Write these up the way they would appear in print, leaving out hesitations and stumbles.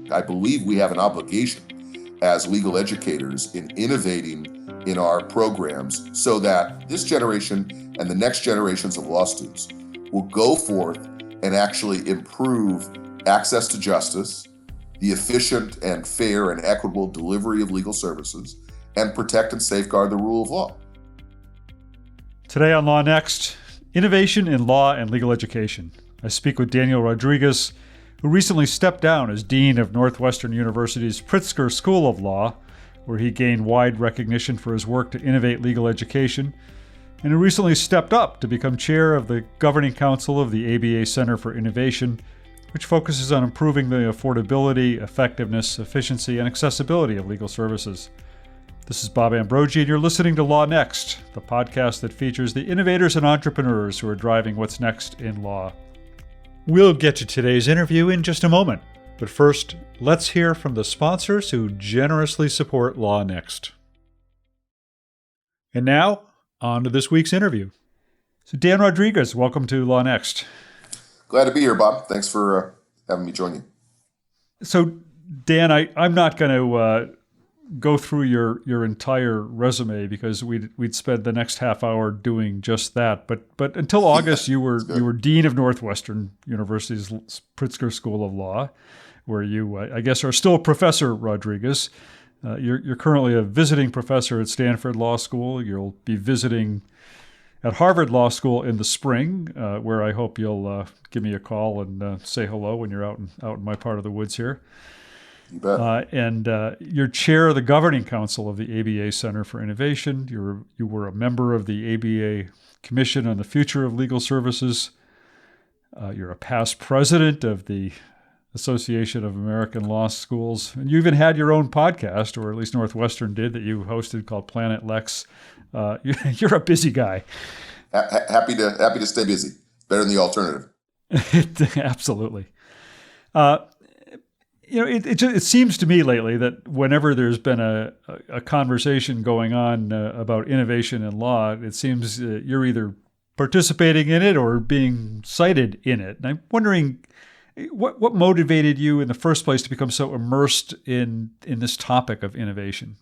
I believe we have an obligation as legal educators in innovating in our programs so that this generation and the next generations of law students will go forth and actually improve access to justice, the efficient and fair and equitable delivery of legal services, and protect and safeguard the rule of law. Today on Law Next, innovation in law and legal education. I speak with Daniel Rodriguez, who recently stepped down as Dean of Northwestern University's Pritzker School of Law, where he gained wide recognition for his work to innovate legal education, and who recently stepped up to become chair of the Governing Council of the ABA Center for Innovation, which focuses on improving the affordability, effectiveness, efficiency, and accessibility of legal services. This is Bob Ambrogi, and you're listening to Law Next, the podcast that features the innovators and entrepreneurs who are driving what's next in law. We'll get to today's interview in just a moment, but first, let's hear from the sponsors who generously support Law Next. And now, on to this week's interview. So Dan Rodriguez, welcome to Law Next. Glad to be here, Bob. Thanks for having me join you. So Dan, I'm not going to go through your entire resume because we'd spend the next half hour doing just that. But until August, you were Dean of Northwestern University's Pritzker School of Law, where you, I guess, are still Professor Rodriguez. You're currently a visiting professor at Stanford Law School. You'll be visiting at Harvard Law School in the spring, where I hope you'll give me a call and say hello when you're out in my part of the woods here. You bet. And you're chair of the Governing Council of the ABA Center for Innovation. You were a member of the ABA Commission on the Future of Legal Services. You're a past president of the Association of American Law Schools. And you even had your own podcast, or at least Northwestern did, that you hosted called Planet Lex. You're a busy guy. Happy to stay busy. Better than the alternative. Absolutely. It seems to me lately that whenever there's been a conversation going on about innovation in law, it seems you're either participating in it or being cited in it. And I'm wondering what motivated you in the first place to become so immersed in this topic of innovation?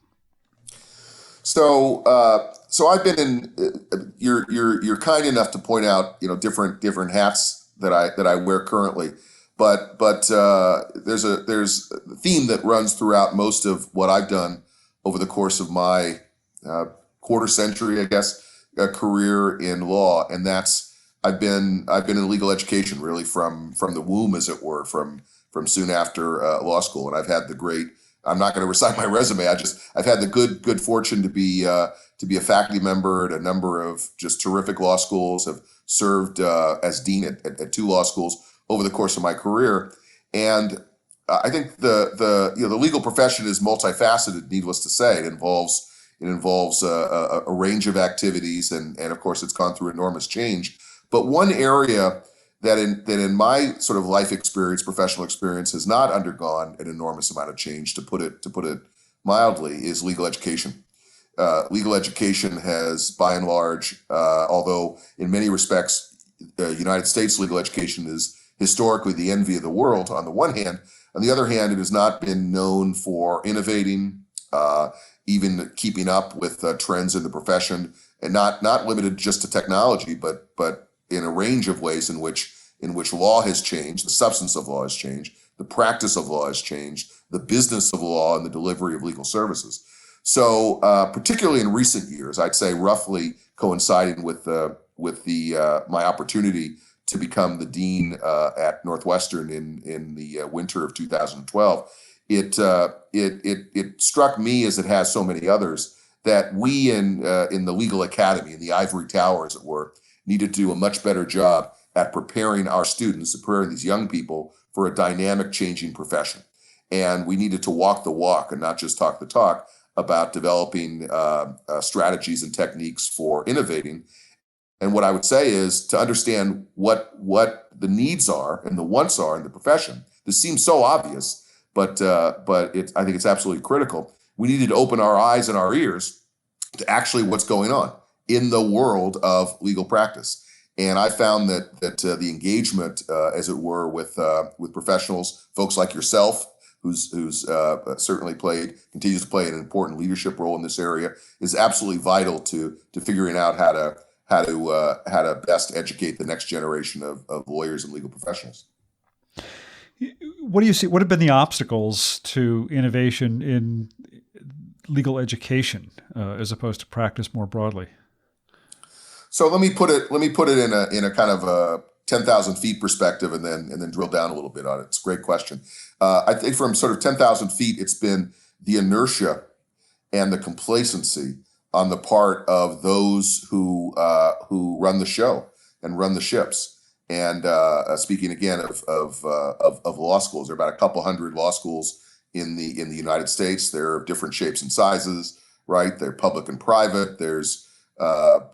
So I've been in. You're kind enough to point out different hats that I wear currently. But there's a theme that runs throughout most of what I've done over the course of my quarter century, I guess, career in law, and that's I've been in legal education really from the womb, as it were, from soon after law school, and I've had the great. I'm not going to recite my resume. I've had the good fortune to be a faculty member at a number of just terrific law schools. Have served as dean at two law schools over the course of my career, and I think the legal profession is multifaceted. Needless to say, it involves a range of activities, and of course, it's gone through enormous change. But one area that in my sort of life experience, professional experience, has not undergone an enormous amount of change, to put it mildly, is legal education. Legal education has, by and large, although in many respects, United States legal education is historically the envy of the world on the one hand. On the other hand, it has not been known for innovating, even keeping up with trends in the profession, and not limited just to technology, but in a range of ways in which law has changed, the substance of law has changed, the practice of law has changed, the business of law and the delivery of legal services. So, particularly in recent years, I'd say roughly coinciding with my opportunity to become the dean at Northwestern in the winter of 2012, it struck me, as it has so many others, that we in the legal academy, in the ivory tower, as it were, needed to do a much better job at preparing our students, preparing these young people for a dynamic, changing profession. And we needed to walk the walk and not just talk the talk about developing strategies and techniques for innovating. And what I would say is to understand what the needs are and the wants are in the profession. This seems so obvious, but I think it's absolutely critical. We needed to open our eyes and our ears to actually what's going on in the world of legal practice. And I found that the engagement, as it were, with professionals, folks like yourself, who's certainly continues to play an important leadership role in this area, is absolutely vital to figuring out how to best educate the next generation of lawyers and legal professionals. What do you see? What have been the obstacles to innovation in legal education as opposed to practice more broadly? So let me put it in a kind of a 10,000 feet perspective, and then drill down a little bit on it. It's a great question. I think from sort of 10,000 feet, it's been the inertia and the complacency on the part of those who run the show and run the ships. And speaking again of law schools, there are about a couple hundred law schools in the United States. They're of different shapes and sizes, right? They're public and private. There's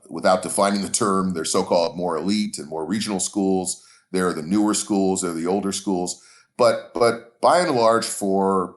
without defining the term, they're so-called more elite and more regional schools. There are the newer schools, there are the older schools. But by and large, for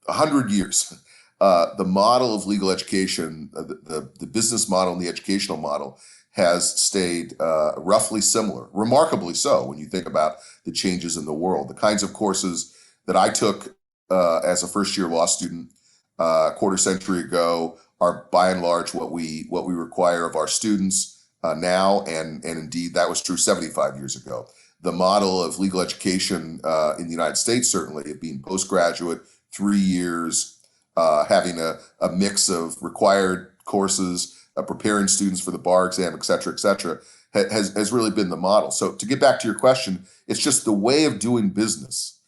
100 years, the model of legal education, the business model and the educational model has stayed roughly similar, remarkably so when you think about the changes in the world. The kinds of courses that I took as a first-year law student a quarter century ago are by and large what we require of our students now, and indeed that was true 75 years ago. The model of legal education in the United States, certainly, of being postgraduate, 3 years, having a mix of required courses, preparing students for the bar exam, et cetera, has really been the model. So to get back to your question, it's just the way of doing business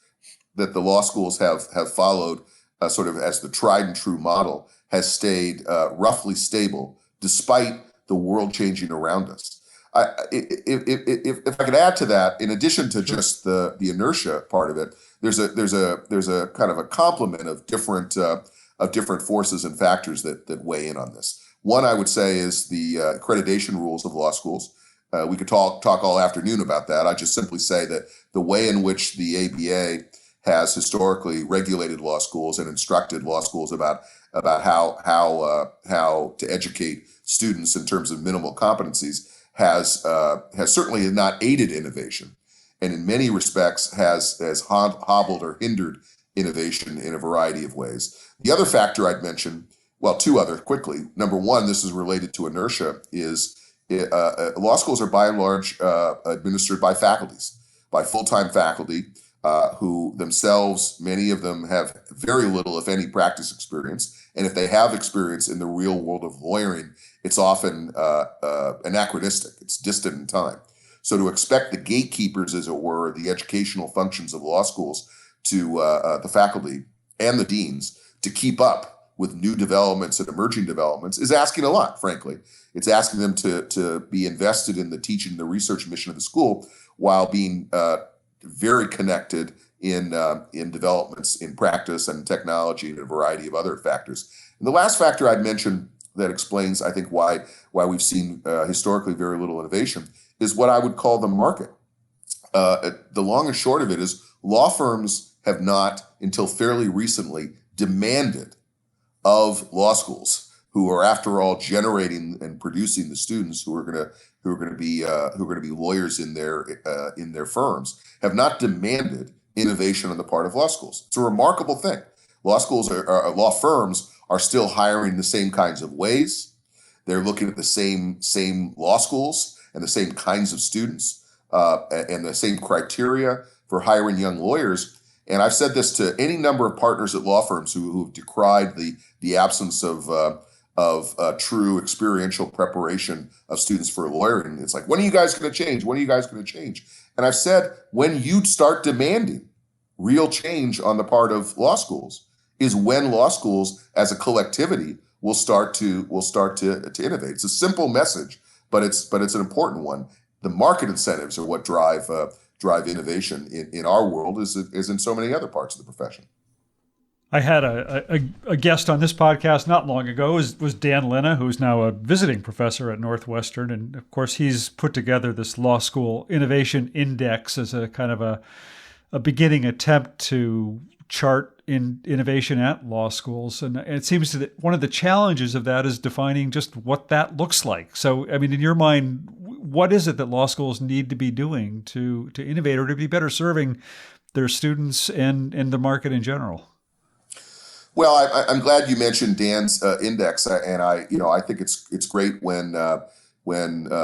that the law schools have followed sort of as the tried and true model has stayed roughly stable despite the world changing around us. If I could add to that, in addition to just the inertia part of it, there's a kind of a complement of different forces and factors that weigh in on this. One, I would say, is the accreditation rules of law schools. We could talk all afternoon about that. I just simply say that the way in which the ABA has historically regulated law schools and instructed law schools about how to educate students in terms of minimal competencies has certainly not aided innovation, and in many respects has hobbled or hindered innovation in a variety of ways. The other factor I'd mention, well, two other quickly. Number one, this is related to inertia, is law schools are by and large administered by faculties, by full-time faculty who themselves, many of them have very little, if any, practice experience. And if they have experience in the real world of lawyering, it's often anachronistic. It's distant in time. So to expect the gatekeepers, as it were, the educational functions of law schools to the faculty and the deans to keep up with new developments and emerging developments is asking a lot, frankly. It's asking them to be invested in the teaching, the research mission of the school while being very connected in developments in practice and technology and a variety of other factors. And the last factor I'd mention that explains, I think, why we've seen historically very little innovation is what I would call the market. The long and short of it is law firms have not, until fairly recently, demanded of law schools, who are, after all, generating and producing the students who are going to be lawyers in their firms, have not demanded innovation on the part of law schools. It's a remarkable thing. Law firms are still hiring the same kinds of ways. They're looking at the same law schools and the same kinds of students and the same criteria for hiring young lawyers. And I've said this to any number of partners at law firms who've decried the absence of true experiential preparation of students for lawyering. It's like, when are you guys going to change? When are you guys going to change? And I've said, when you start demanding real change on the part of law schools is when law schools as a collectivity will start to innovate. It's a simple message, but it's an important one. The market incentives are what drive innovation in our world as in so many other parts of the profession. I had a guest on this podcast not long ago was Dan Lena, who's now a visiting professor at Northwestern. And of course, he's put together this law school innovation index as a kind of a beginning attempt to chart in innovation at law schools. And it seems that one of the challenges of that is defining just what that looks like. So, I mean, in your mind, what is it that law schools need to be doing to innovate or to be better serving their students and the market in general? Well, I'm glad you mentioned Dan's index, and I think it's great when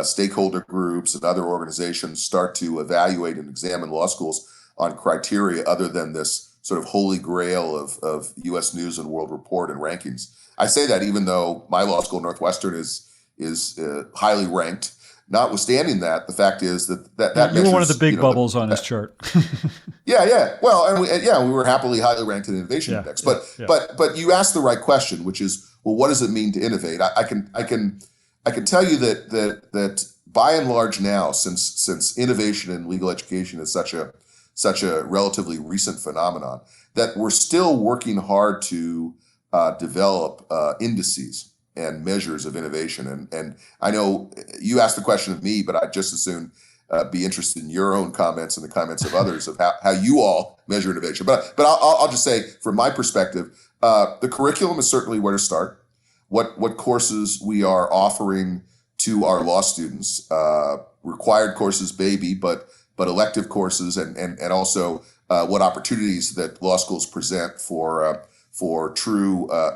stakeholder groups and other organizations start to evaluate and examine law schools on criteria other than this sort of holy grail of U.S. News and World Report and rankings. I say that even though my law school, Northwestern, is highly ranked. Notwithstanding that, the fact is that You measures, were one of the big bubbles on his chart. Yeah. Well, we were happily highly ranked in the Innovation Index. But you asked the right question, which is, well, what does it mean to innovate? I can tell you that by and large now, since innovation in legal education is such a relatively recent phenomenon, that we're still working hard to develop indices and measures of innovation. And I know you asked the question of me, but I'd just as soon be interested in your own comments and the comments of others of how you all measure innovation. But I'll just say, from my perspective, the curriculum is certainly where to start. What courses we are offering to our law students, required courses, but elective courses, and also what opportunities that law schools present for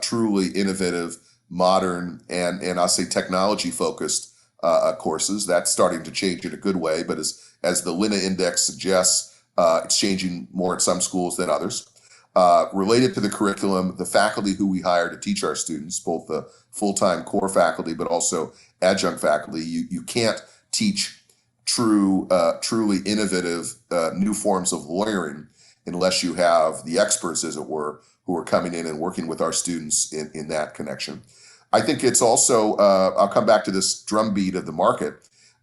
truly innovative, modern, and I'll say technology-focused courses. That's starting to change in a good way, but as the Lina Index suggests, it's changing more in some schools than others. Related to the curriculum, the faculty who we hire to teach our students, both the full-time core faculty, but also adjunct faculty, you can't teach truly innovative new forms of lawyering unless you have the experts, as it were, who are coming in and working with our students in that connection. I think it's also, I'll come back to this drumbeat of the market,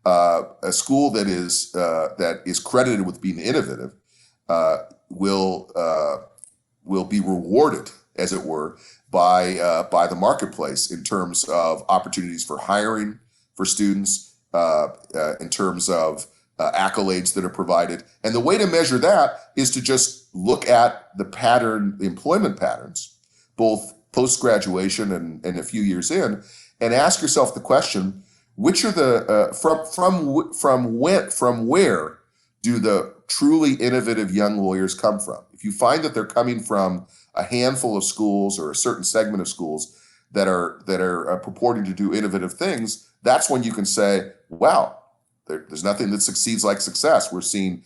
a school that is credited with being innovative will be rewarded, as it were, by the marketplace in terms of opportunities for hiring for students, in terms of accolades that are provided. And the way to measure that is to just look at the employment patterns, both post-graduation and a few years in, and ask yourself the question, which are the from where do the truly innovative young lawyers come from? If you find that they're coming from a handful of schools or a certain segment of schools that are purporting to do innovative things, that's when you can say, wow, there's nothing that succeeds like success. We're seeing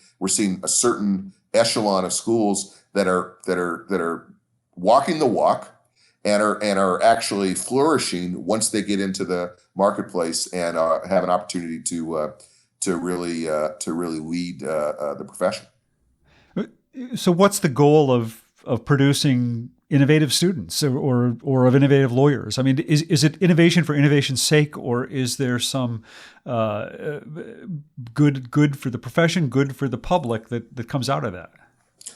a certain echelon of schools that are walking the walk and are actually flourishing once they get into the marketplace and have an opportunity to really lead the profession. So, what's the goal of producing innovative students or of innovative lawyers? I mean, is it innovation for innovation's sake, or is there some good for the profession, good for the public that comes out of that?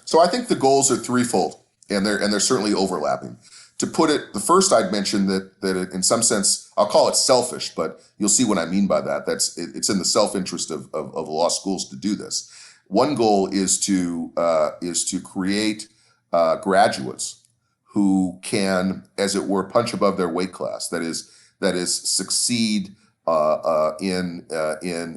So I think the goals are threefold, and they're certainly overlapping. To put it, the first I'd mention that it, in some sense, I'll call it selfish, but you'll see what I mean by that. It's in the self-interest of law schools to do this. One goal is to create graduates who can, as it were, punch above their weight class. That is succeed in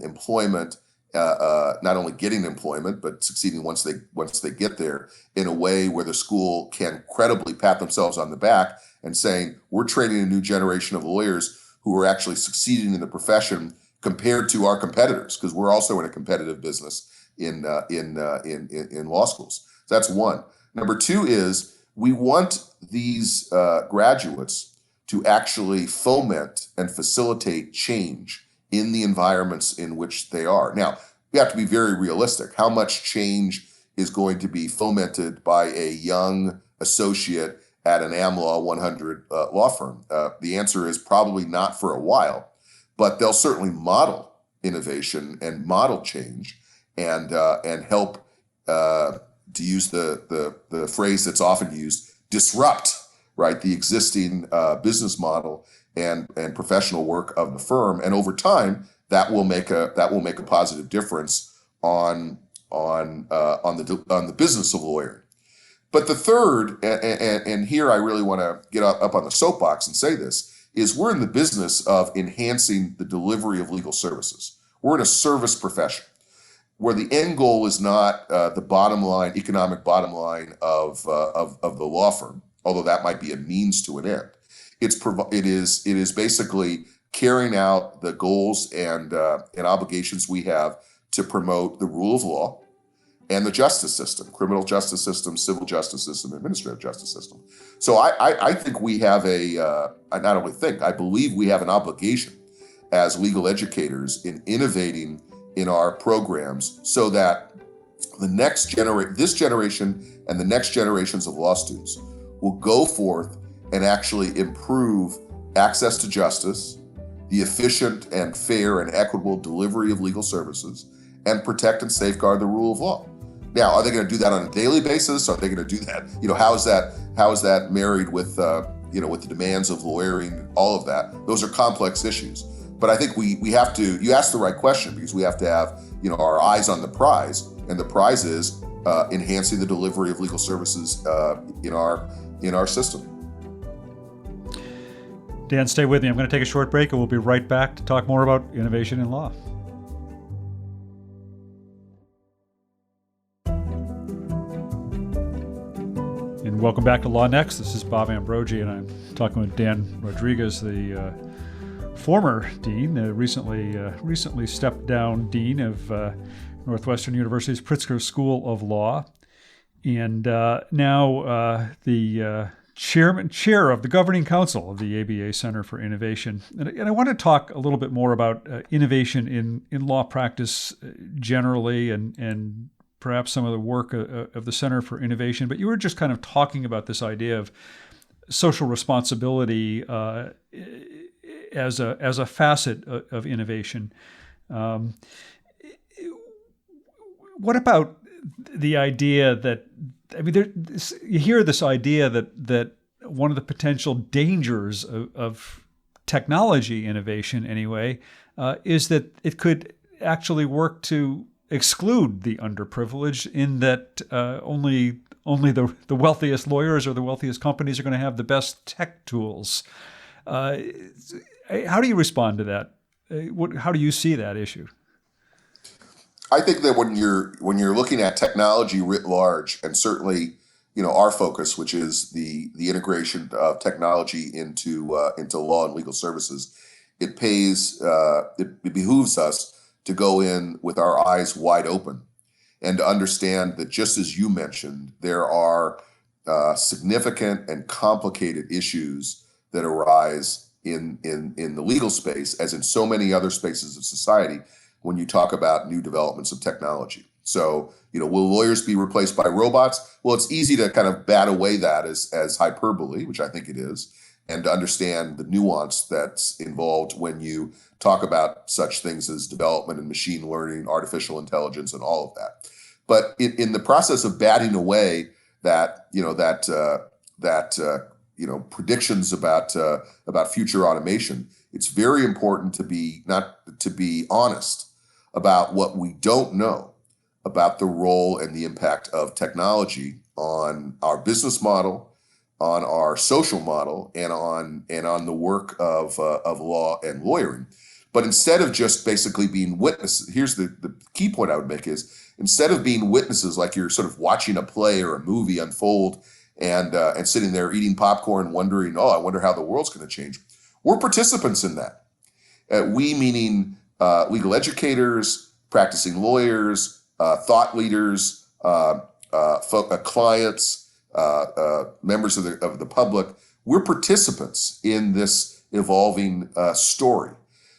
employment, not only getting employment, but succeeding once they get there in a way where the school can credibly pat themselves on the back and saying, we're training a new generation of lawyers who are actually succeeding in the profession compared to our competitors, because we're also in a competitive business in law schools. So that's one. Number two is we want these graduates to actually foment and facilitate change in the environments in which they are. Now, we have to be very realistic. How much change is going to be fomented by a young associate at an AmLaw 100 law firm? The answer is probably not for a while, but they'll certainly model innovation and model change and help, to use the phrase that's often used, disrupt, right, the existing business model and professional work of the firm, and over time that will make a positive difference on the business of lawyering. But the third, and here I really want to get up on the soapbox and say this, is we're in the business of enhancing the delivery of legal services. We're in a service profession. where the end goal is not the bottom line, economic bottom line of the law firm, although that might be a means to an end. It is basically carrying out the goals and obligations we have to promote the rule of law and the justice system, criminal justice system, civil justice system, administrative justice system. So I think we have I not only think, I believe we have an obligation as legal educators in innovating in our programs so that this generation and the next generations of law students will go forth and actually improve access to justice, the efficient and fair and equitable delivery of legal services, and protect and safeguard the rule of law. Now, are they going to do that on a daily basis? Are they going to do that? How is that married with with the demands of lawyering, all of that? Those are complex issues. But I think we have to, you asked the right question, because we have to have, our eyes on the prize, and the prize is enhancing the delivery of legal services in our system. Dan, stay with me. I'm going to take a short break, and we'll be right back to talk more about innovation in law. And welcome back to Law Next. This is Bob Ambrogi, and I'm talking with Dan Rodriguez, the former dean, recently stepped down dean of Northwestern University's Pritzker School of Law, and now the chair of the governing council of the ABA Center for Innovation. And I want to talk a little bit more about innovation in law practice generally, and perhaps some of the work of the Center for Innovation. But you were just kind of talking about this idea of social responsibility as a facet of innovation. What about the idea that, you hear this idea that one of the potential dangers of technology innovation anyway is that it could actually work to exclude the underprivileged, in that only the wealthiest lawyers or the wealthiest companies are going to have the best tech tools. How do you respond to that? How do you see that issue? I think that when you're looking at technology writ large, and certainly our focus, which is the integration of technology into law and legal services, it behooves us to go in with our eyes wide open and to understand that, just as you mentioned, there are significant and complicated issues that arise in the legal space, as in so many other spaces of society, when you talk about new developments of technology. So, will lawyers be replaced by robots? Well, it's easy to kind of bat away that as hyperbole, which I think it is, and to understand the nuance that's involved when you talk about such things as development and machine learning, artificial intelligence, and all of that. But in the process of batting away predictions about future automation, it's very important to be honest about what we don't know about the role and the impact of technology on our business model, on our social model, and on the work of law and lawyering. But instead of just basically being witnesses, here's the key point I would make is, instead of being witnesses, like you're sort of watching a play or a movie unfold and sitting there eating popcorn, wondering, I wonder how the world's going to change, we're participants in that. We, meaning legal educators, practicing lawyers, thought leaders, clients, members of the public, we're participants in this evolving story.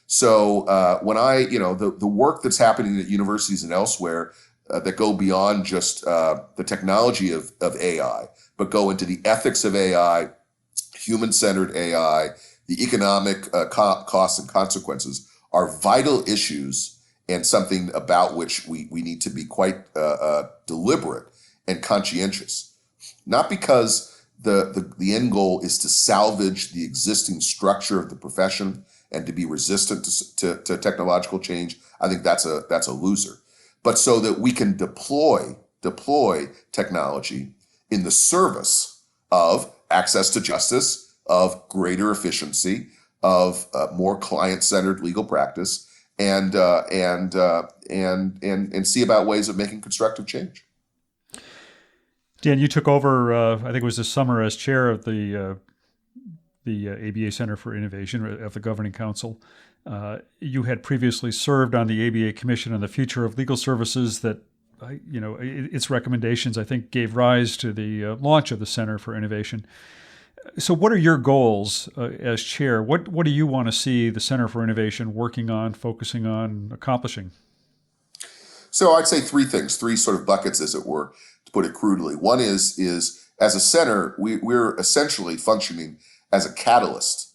So when the work that's happening at universities and elsewhere that go beyond just the technology of AI, but go into the ethics of AI, human-centered AI, the economic costs and consequences, are vital issues, and something about which we need to be quite deliberate and conscientious. Not because the end goal is to salvage the existing structure of the profession and to be resistant to technological change. I think that's a loser. But so that we can deploy technology in the service of access to justice, of greater efficiency, of more client-centered legal practice, and see about ways of making constructive change. Dan, you took over, I think it was this summer, as chair of the ABA Center for Innovation of the Governing Council. You had previously served on the ABA Commission on the Future of Legal Services that, its recommendations, I think, gave rise to the launch of the Center for Innovation. So what are your goals as chair? What do you want to see the Center for Innovation working on, focusing on, accomplishing? So I'd say three things, three sort of buckets, as it were, to put it crudely. One is as a center, we're essentially functioning as a catalyst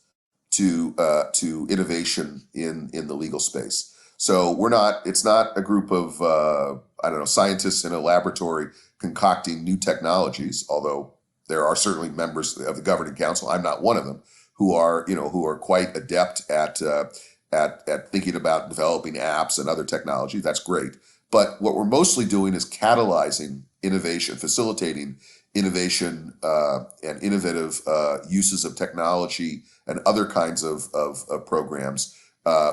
to innovation in the legal space. So it's not a group of scientists in a laboratory concocting new technologies, although there are certainly members of the governing council, I'm not one of them, who are quite adept at thinking about developing apps and other technology. That's great. But what we're mostly doing is catalyzing innovation, facilitating innovation and innovative uses of technology and other kinds of programs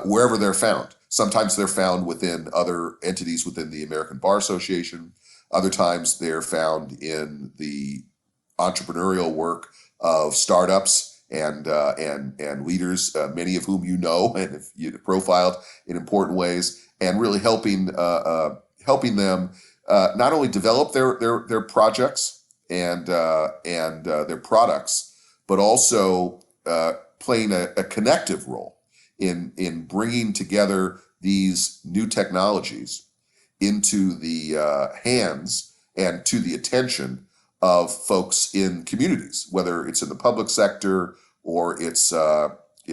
wherever they're found. Sometimes they're found within other entities within the American Bar Association. Other times they're found in the entrepreneurial work of startups and leaders, many of whom you know and have profiled in important ways, and really helping them not only develop their projects and their products, but also playing a connective role in bringing together these new technologies into the hands and to the attention of folks in communities, whether it's in the public sector or it's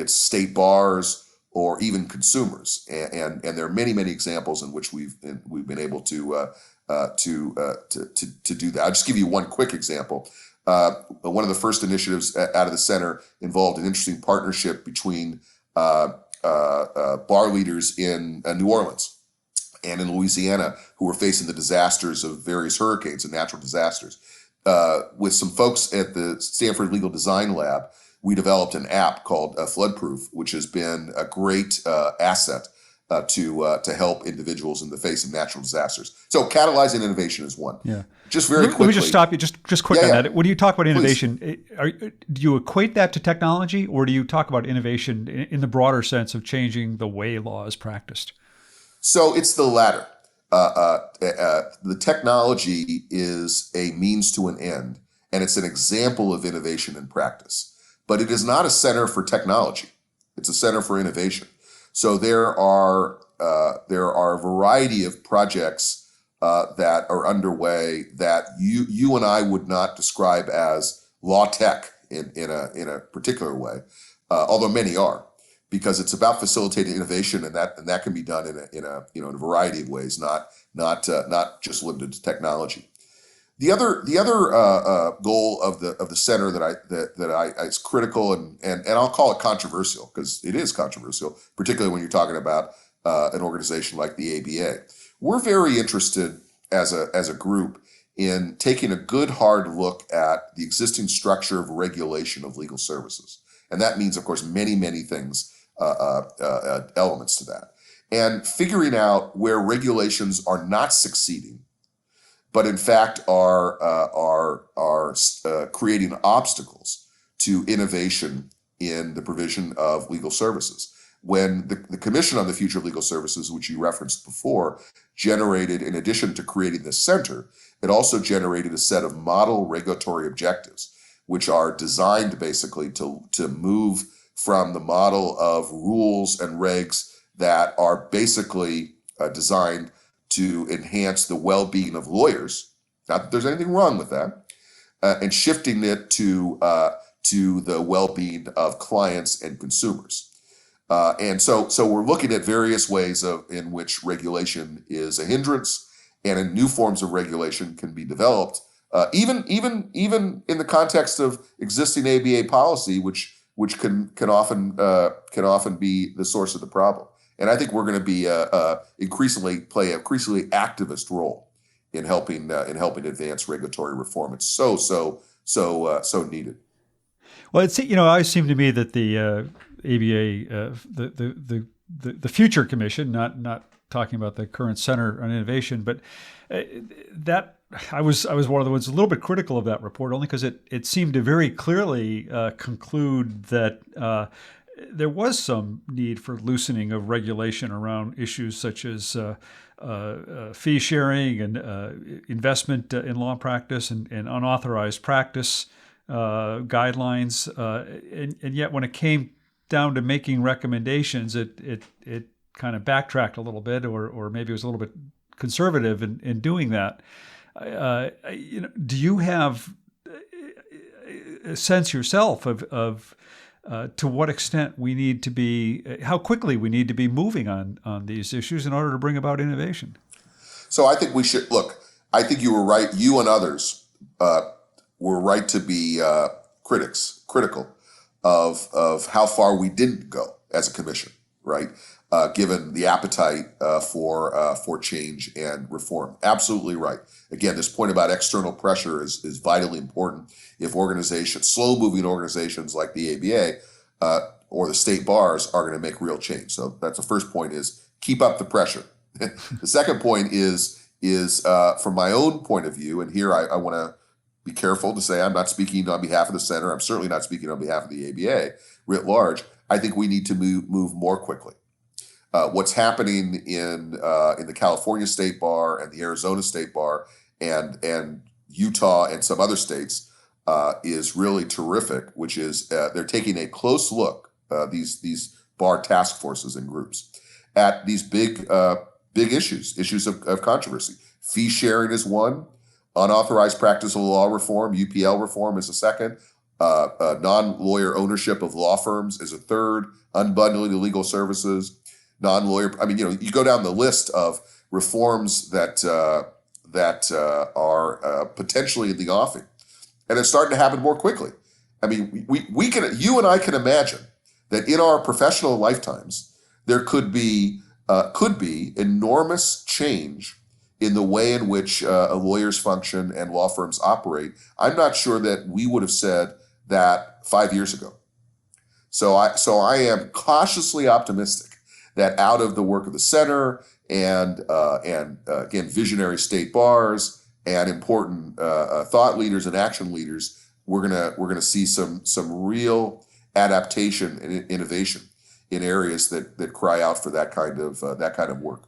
state bars or even consumers. And there are many examples in which we've been able to do that. I'll just give you one quick example. One of the first initiatives out of the center involved an interesting partnership between bar leaders in New Orleans and in Louisiana who were facing the disasters of various hurricanes and natural disasters. With some folks at the Stanford Legal Design Lab, we developed an app called Floodproof, which has been a great asset to help individuals in the face of natural disasters. So catalyzing innovation is one. Yeah. Just very quickly. Let me just stop you just quick on that. When you talk about innovation, Please. Do you equate that to technology, or do you talk about innovation in the broader sense of changing the way law is practiced? So it's the latter. The technology is a means to an end, and it's an example of innovation in practice. But it is not a center for technology. It's a center for innovation. So there are a variety of projects that are underway that you and I would not describe as law tech in a particular way, although many are, because it's about facilitating innovation, and that can be done in a variety of ways, not just limited to technology. The other goal of the center that is critical and I'll call it controversial, because it is controversial, particularly when you're talking about an organization like the ABA. We're very interested as a group in taking a good hard look at the existing structure of regulation of legal services, and that means, of course, many things, elements to that, and figuring out where regulations are not succeeding, but in fact are creating obstacles to innovation in the provision of legal services. When the Commission on the Future of Legal Services, which you referenced before, generated, in addition to creating this center, it also generated a set of model regulatory objectives, which are designed basically to move from the model of rules and regs that are basically designed to enhance the well-being of lawyers. Not that there's anything wrong with that, and shifting it to the well-being of clients and consumers. And so we're looking at various ways in which regulation is a hindrance, and new forms of regulation can be developed, even in the context of existing ABA policy, which can often be the source of the problem. And I think we're going to be play an increasingly activist role in helping advance regulatory reform. It's so needed. Well, it always seemed to me that the ABA, the the future commission, not talking about the current Center on Innovation, but that I was one of the ones a little bit critical of that report, only because it seemed to very clearly conclude that there was some need for loosening of regulation around issues such as fee sharing and investment in law practice and unauthorized practice guidelines, and yet when it came down to making recommendations, it kind of backtracked a little bit, or maybe it was a little bit conservative in doing that. Do you have a sense yourself of to what extent we need to be, how quickly we need to be moving on these issues in order to bring about innovation? So I think we should look. I think you were right. You and others were right to be critical of how far we didn't go as a commission, right? Given the appetite for change and reform. Absolutely right. Again, this point about external pressure is vitally important. If slow-moving organizations like the ABA or the state bars are going to make real change. So that's the first point, is keep up the pressure. The second point is from my own point of view, and here I want to be careful to say I'm not speaking on behalf of the center. I'm certainly not speaking on behalf of the ABA writ large. I think we need to move more quickly. What's happening in the California State Bar and the Arizona State Bar and Utah and some other states is really terrific, which is they're taking a close look, these bar task forces and groups, at these big issues of controversy. Fee sharing is one. Unauthorized practice of law reform, UPL reform, is a second. Non-lawyer ownership of law firms is a third. Unbundling of legal services. Non-lawyer. I mean, you go down the list of reforms that are potentially in the offing, and it's starting to happen more quickly. I mean, you and I can imagine that in our professional lifetimes there could be enormous change in the way in which lawyers function and law firms operate. I'm not sure that we would have said that 5 years ago. So I am cautiously optimistic that out of the work of the center and again, visionary state bars and important thought leaders and action leaders, we're gonna see some real adaptation and innovation in areas that cry out for that kind of work.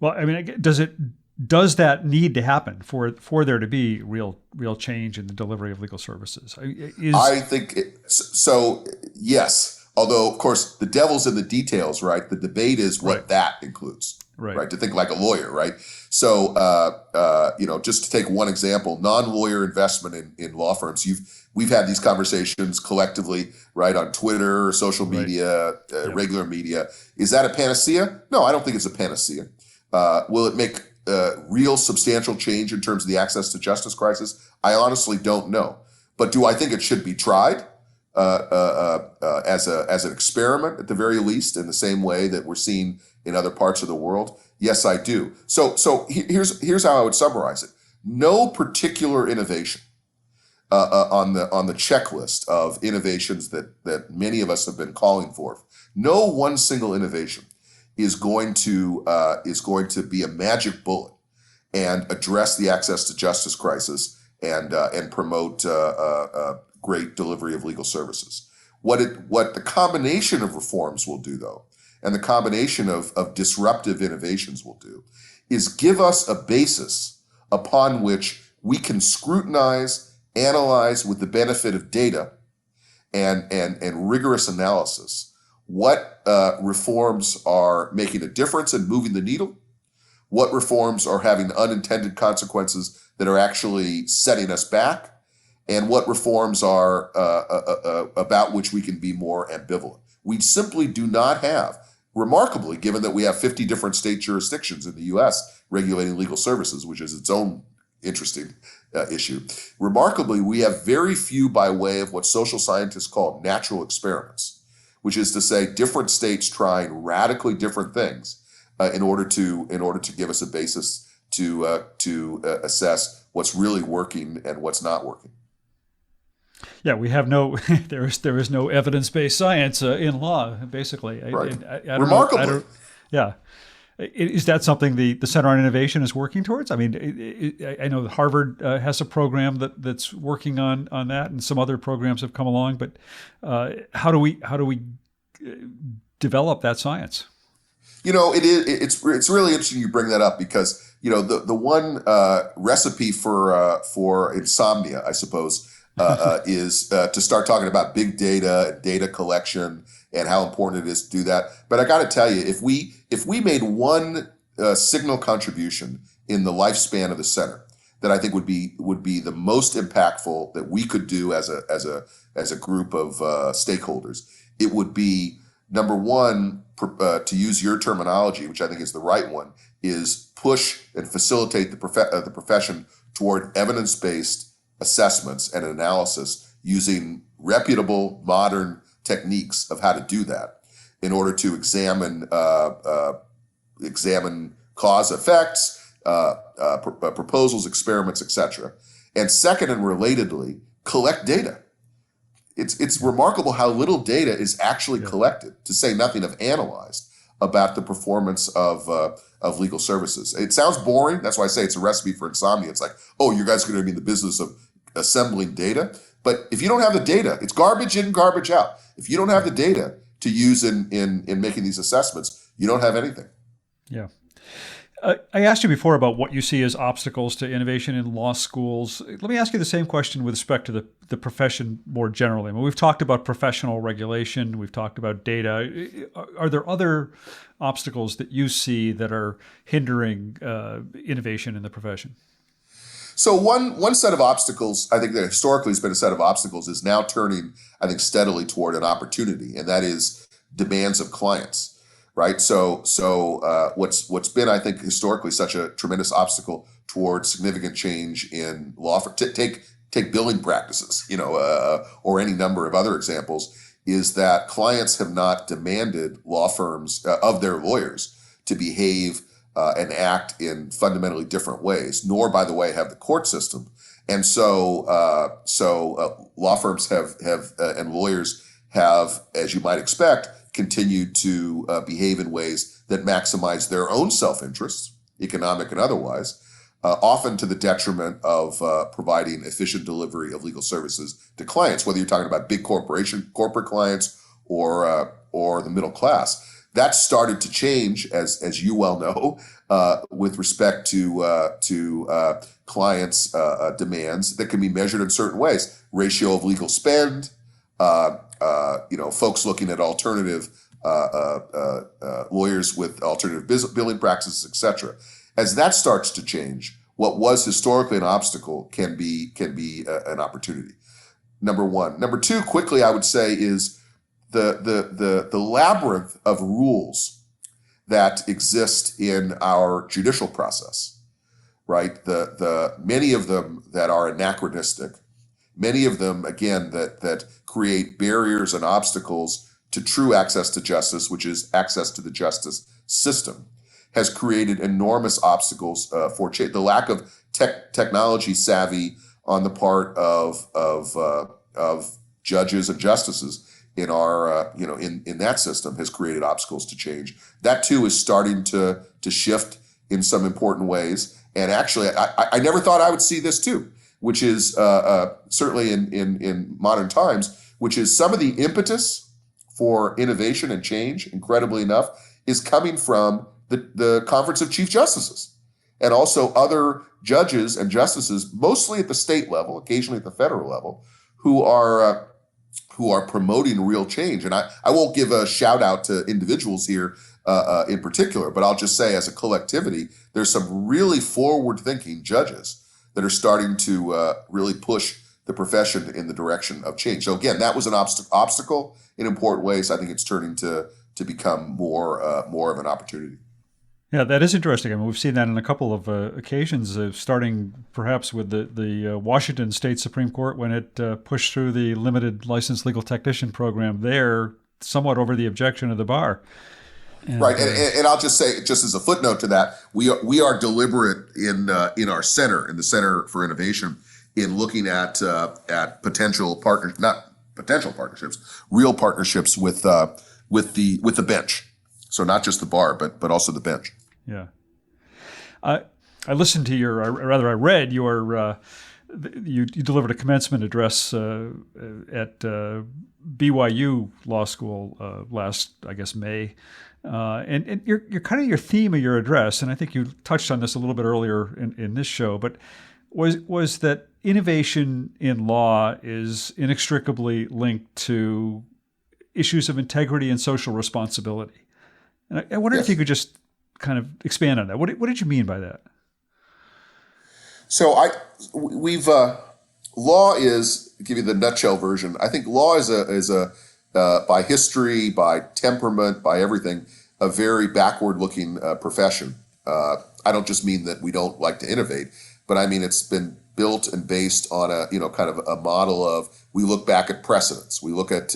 Well, I mean, does that need to happen for there to be real change in the delivery of legal services? I think so. Yes. Although, of course, the devil's in the details, right? The debate is what that includes, right? To think like a lawyer, right? So, just to take one example, non-lawyer investment in law firms. We've had these conversations collectively, right, on Twitter, or social media, regular media. Is that a panacea? No, I don't think it's a panacea. Will it make real substantial change in terms of the access to justice crisis? I honestly don't know. But do I think it should be tried? As an experiment, at the very least, in the same way that we're seeing in other parts of the world? Yes, I do. So here's how I would summarize it. No particular innovation on the checklist of innovations that many of us have been calling for. No one single innovation is going to be a magic bullet and address the access to justice crisis and promote great delivery of legal services. What the combination of reforms will do, though, and the combination of disruptive innovations will do, is give us a basis upon which we can scrutinize, analyze with the benefit of data and rigorous analysis what reforms are making a difference and moving the needle, what reforms are having unintended consequences that are actually setting us back, and what reforms are about which we can be more ambivalent. We simply do not have, remarkably, given that we have 50 different state jurisdictions in the U.S. regulating legal services, which is its own interesting issue. Remarkably, we have very few by way of what social scientists call natural experiments, which is to say different states trying radically different things in order to give us a basis to assess what's really working and what's not working. Yeah, we have no there is no evidence-based science in law. Basically, Right. I don't know. Remarkably. Yeah, is that something the Center on Innovation is working towards? I mean, I know that Harvard has a program that's working on that, and some other programs have come along. But how do we develop that science? It's really interesting you bring that up because the one recipe for insomnia, I suppose, is to start talking about big data and data collection and how important it is to do that. But I got to tell you, if we made one signal contribution in the lifespan of the center that I think would be the most impactful that we could do as a group of stakeholders, it would be number one, to use your terminology, which I think is the right one, is push and facilitate the profession toward evidence-based assessments and analysis using reputable modern techniques of how to do that in order to examine cause effects, proposals, experiments, etc. And second, and relatedly, collect data. It's remarkable how little data is actually collected, to say nothing of analyzed, about the performance of legal services. It sounds boring. That's why I say it's a recipe for insomnia. It's like, oh, you guys are going to be in the business of assembling data. But if you don't have the data, it's garbage in, garbage out. If you don't have the data to use in making these assessments, you don't have anything. Yeah. I asked you before about what you see as obstacles to innovation in law schools. Let me ask you the same question with respect to the profession more generally. I mean, we've talked about professional regulation. We've talked about data. Are there other obstacles that you see that are hindering innovation in the profession? So one set of obstacles, I think that historically has been a set of obstacles, is now turning, I think, steadily toward an opportunity, and that is demands of clients. Right. So what's been, I think, historically such a tremendous obstacle towards significant change in law, take billing practices, or any number of other examples, is that clients have not demanded law firms of their lawyers to behave and act in fundamentally different ways, nor, by the way, have the court system. And so law firms have and lawyers have, as you might expect, continued to behave in ways that maximize their own self-interests, economic and otherwise, often to the detriment of providing efficient delivery of legal services to clients, whether you're talking about big corporate clients or the middle class. That started to change, as you well know, with respect to clients' demands that can be measured in certain ways: ratio of legal spend. Folks looking at alternative lawyers with alternative billing practices, etc. As that starts to change, what was historically an obstacle can be an opportunity. Number one. Number two, quickly, I would say, is the labyrinth of rules that exist in our judicial process. Right, the many of them that are anachronistic. Many of them, again, that create barriers and obstacles to true access to justice, which is access to the justice system, has created enormous obstacles for change. The lack of technology savvy on the part of judges and justices in our in that system has created obstacles to change. That too is starting to shift in some important ways. And actually, I never thought I would see this too, which is certainly in modern times, which is some of the impetus for innovation and change, incredibly enough, is coming from the Conference of Chief Justices and also other judges and justices, mostly at the state level, occasionally at the federal level, who are promoting real change. And I won't give a shout out to individuals here in particular, but I'll just say as a collectivity, there's some really forward-thinking judges that are starting to really push the profession in the direction of change. So again, that was an obstacle in important ways. I think it's turning to become more of an opportunity. Yeah, that is interesting. I mean, we've seen that on a couple of occasions, starting perhaps with the Washington State Supreme Court when it pushed through the limited licensed legal technician program there, somewhat over the objection of the bar. Right, and I'll just say, just as a footnote to that, we are deliberate in our center, in the Center for Innovation, in looking at potential partners, not potential partnerships, real partnerships with the bench. So not just the bar, but also the bench. Yeah. I listened to your, or rather, I read your. You delivered a commencement address at BYU Law School last, I guess, May, and your kind of your theme of your address, and I think you touched on this a little bit earlier in this show, but was that innovation in law is inextricably linked to issues of integrity and social responsibility. And I wonder if you could just kind of expand on that. What did you mean by that? So we've law is, to give you the nutshell version. I think law is a by history, by temperament, by everything, a very backward looking profession. I don't just mean that we don't like to innovate, but I mean it's been built and based on a kind of a model of, we look back at precedents. We look at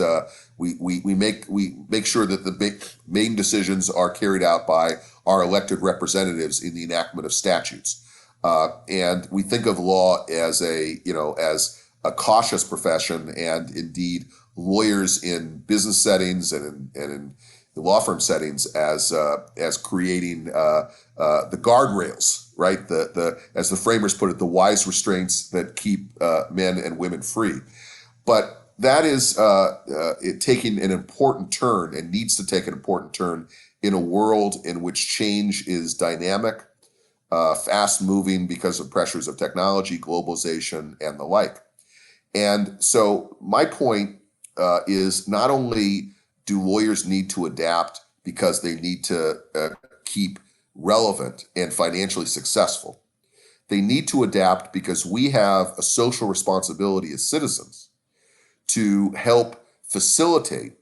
we make sure that the main decisions are carried out by our elected representatives in the enactment of statutes. And we think of law as as a cautious profession, and indeed lawyers in business settings and in the law firm settings as creating the guardrails, right? As the framers put it, the wise restraints that keep men and women free. But that is it taking an important turn, and needs to take an important turn in a world in which change is dynamic, fast moving because of pressures of technology, globalization, and the like. And so my point is, not only do lawyers need to adapt because they need to keep relevant and financially successful, they need to adapt because we have a social responsibility as citizens to help facilitate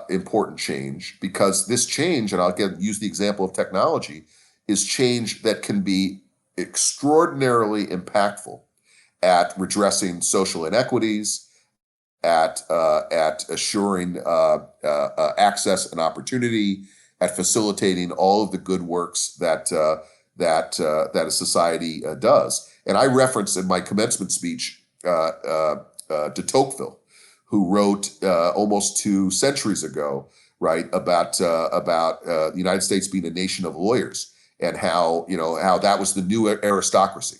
important change, because this change, and I'll again use the example of technology, is change that can be extraordinarily impactful at redressing social inequities, at assuring access and opportunity, at facilitating all of the good works that a society does. And I referenced in my commencement speech de Tocqueville, who wrote almost 2 centuries ago, right, about the United States being a nation of lawyers, and how that was the new aristocracy.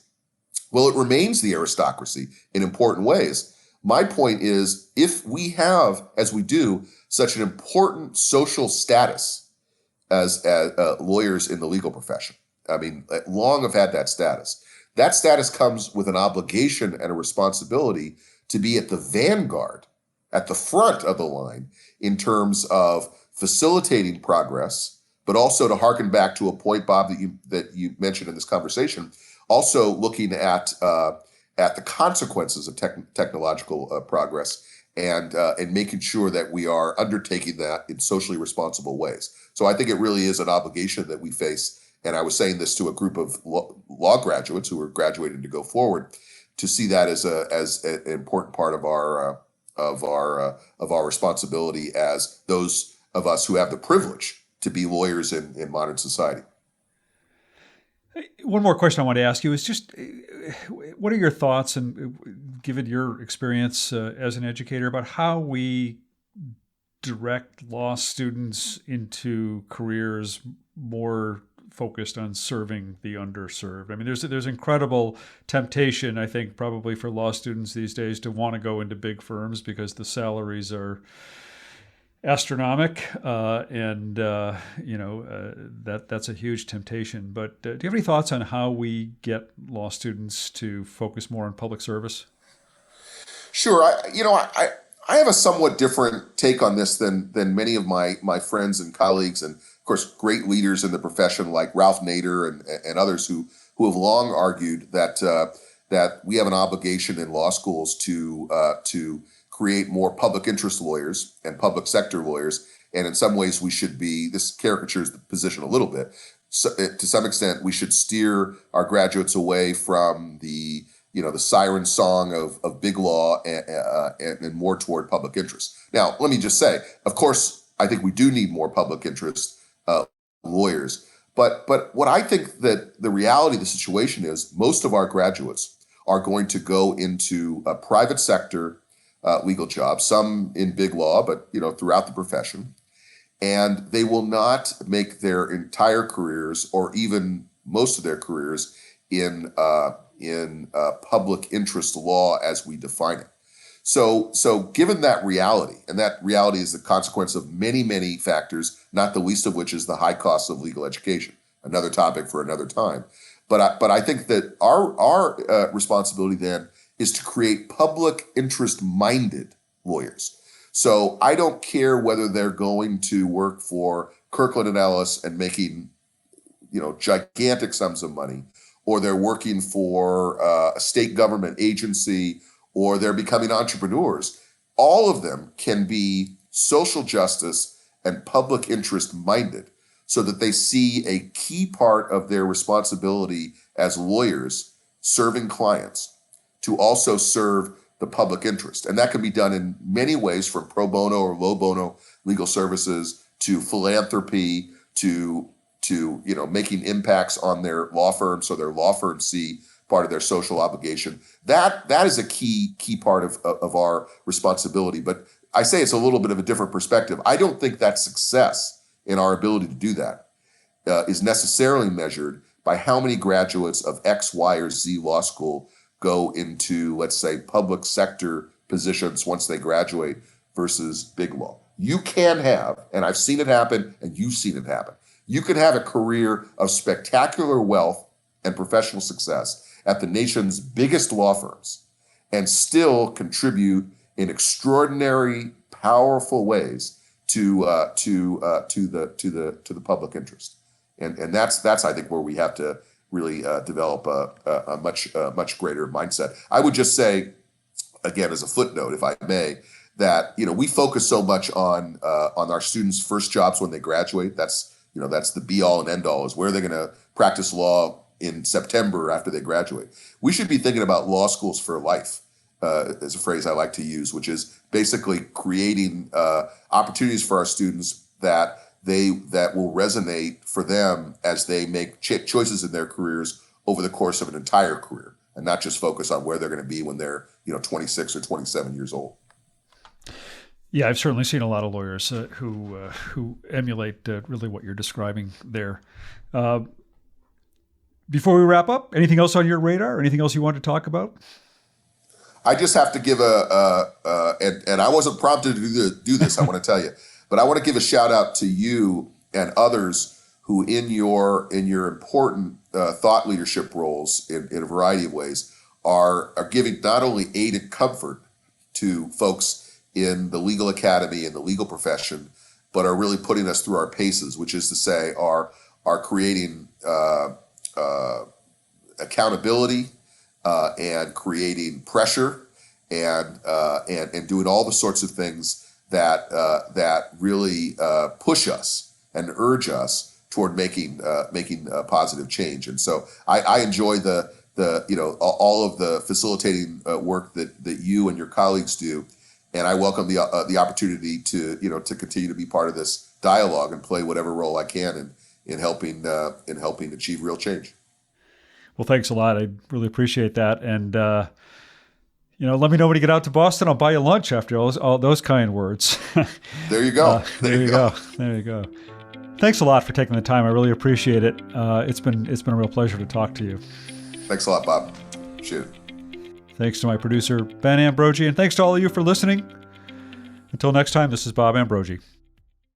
Well, it remains the aristocracy in important ways. My point is, if we have, as we do, such an important social status as lawyers in the legal profession, I mean, long have had that status. That status comes with an obligation and a responsibility to be at the vanguard, at the front of the line, in terms of facilitating progress, but also, to harken back to a point, Bob, that you mentioned in this conversation, also looking at the consequences of technological progress, and making sure that we are undertaking that in socially responsible ways. So I think it really is an obligation that we face. And I was saying this to a group of law graduates who are graduating to go forward, to see that as an important part of our responsibility as those of us who have the privilege to be lawyers in modern society. One more question I want to ask you is just, what are your thoughts, and given your experience as an educator, about how we direct law students into careers more focused on serving the underserved? I mean, there's incredible temptation, I think, probably for law students these days to want to go into big firms because the salaries are astronomic, and that's a huge temptation. But do you have any thoughts on how we get law students to focus more on public service? Sure. I have a somewhat different take on this than many of my friends and colleagues, and of course great leaders in the profession like Ralph Nader and others who have long argued that we have an obligation in law schools to create more public interest lawyers and public sector lawyers. And in some ways we should be, this caricatures the position a little bit. So, to some extent, we should steer our graduates away from the siren song of big law and more toward public interest. Now, let me just say, of course, I think we do need more public interest lawyers. But what I think that the reality of the situation is, most of our graduates are going to go into a private sector legal jobs, some in big law, but throughout the profession, and they will not make their entire careers or even most of their careers in public interest law as we define it. So given that reality, and that reality is the consequence of many, many factors, not the least of which is the high cost of legal education, another topic for another time. But I think that our responsibility then is to create public interest-minded lawyers. So I don't care whether they're going to work for Kirkland and Ellis and making gigantic sums of money, or they're working for a state government agency, or they're becoming entrepreneurs. All of them can be social justice and public interest minded, so that they see a key part of their responsibility as lawyers serving clients to also serve the public interest. And that can be done in many ways, from pro bono or low bono legal services to philanthropy to making impacts on their law firm, so their law firms see part of their social obligation. That is a key part of our responsibility. But I say it's a little bit of a different perspective. I don't think that success in our ability to do that is necessarily measured by how many graduates of X, Y, or Z law school go into, let's say, public sector positions once they graduate versus big law. You can have, and I've seen it happen, and you've seen it happen, you can have a career of spectacular wealth and professional success at the nation's biggest law firms and still contribute in extraordinary, powerful ways to the public interest. And that's I think where we have to really develop a much greater mindset. I would just say, again, as a footnote, if I may, that we focus so much on our students' first jobs when they graduate. That's the be all and end all, is where they're going to practice law in September after they graduate. We should be thinking about law schools for life, is a phrase I like to use, which is basically creating opportunities for our students that will resonate for them as they make choices in their careers over the course of an entire career, and not just focus on where they're going to be when they're 26 or 27 years old. Yeah, I've certainly seen a lot of lawyers who emulate really what you're describing there. Before we wrap up, anything else on your radar? Anything else you want to talk about? I just have to give and I wasn't prompted to do this, I want to tell you, but I want to give a shout out to you and others who in your important thought leadership roles in a variety of ways are giving not only aid and comfort to folks in the legal academy and the legal profession, but are really putting us through our paces, which is to say are creating accountability and creating pressure and doing all the sorts of things that really push us and urge us toward making positive change. And so I enjoy the all of the facilitating work that you and your colleagues do, and I welcome the opportunity to continue to be part of this dialogue and play whatever role I can in helping achieve real change. Well, thanks a lot. I really appreciate that. And, let me know when you get out to Boston. I'll buy you lunch after all those kind words. There you go. There you go. There you go. Thanks a lot for taking the time. I really appreciate it. It's been a real pleasure to talk to you. Thanks a lot, Bob. Appreciate it. Thanks to my producer, Ben Ambrogi, and thanks to all of you for listening. Until next time, this is Bob Ambrogi.